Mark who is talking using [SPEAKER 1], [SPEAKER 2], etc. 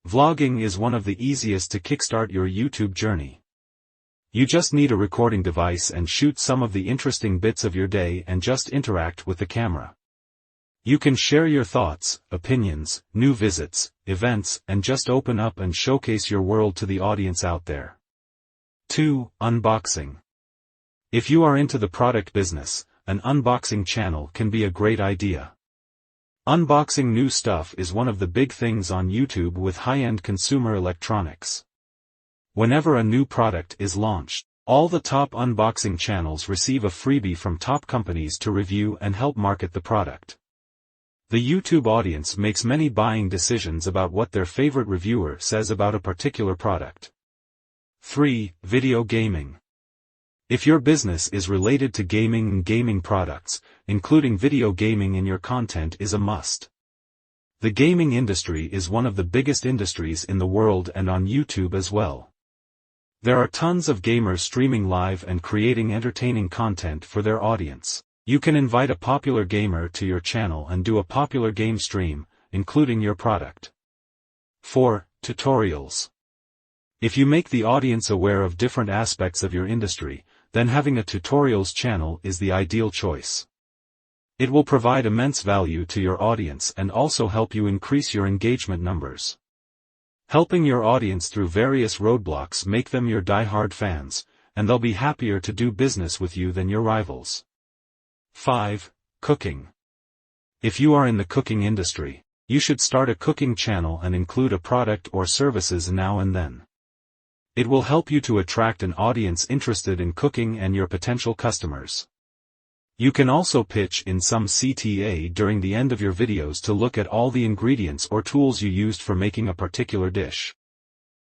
[SPEAKER 1] Vlogging is one of the easiest to kickstart your YouTube journey. You just need a recording device and shoot some of the interesting bits of your day and just interact with the camera. You can share your thoughts, opinions, new visits, events, and just open up and showcase your world to the audience out there. 2. Unboxing. If you are into the product business, an unboxing channel can be a great idea. Unboxing new stuff is one of the big things on YouTube with high-end consumer electronics. Whenever a new product is launched, all the top unboxing channels receive a freebie from top companies to review and help market the product. The YouTube audience makes many buying decisions about what their favorite reviewer says about a particular product. 3. Video gaming. If your business is related to gaming and gaming products, including video gaming in your content is a must. The gaming industry is one of the biggest industries in the world and on YouTube as well. There are tons of gamers streaming live and creating entertaining content for their audience. You can invite a popular gamer to your channel and do a popular game stream, including your product. 4. Tutorials. If you make the audience aware of different aspects of your industry, then having a tutorials channel is the ideal choice. It will provide immense value to your audience and also help you increase your engagement numbers. Helping your audience through various roadblocks make them your die-hard fans, and they'll be happier to do business with you than your rivals. 5. Cooking. If you are in the cooking industry, you should start a cooking channel and include a product or services now and then. It will help you to attract an audience interested in cooking and your potential customers. You can also pitch in some CTA during the end of your videos to look at all the ingredients or tools you used for making a particular dish.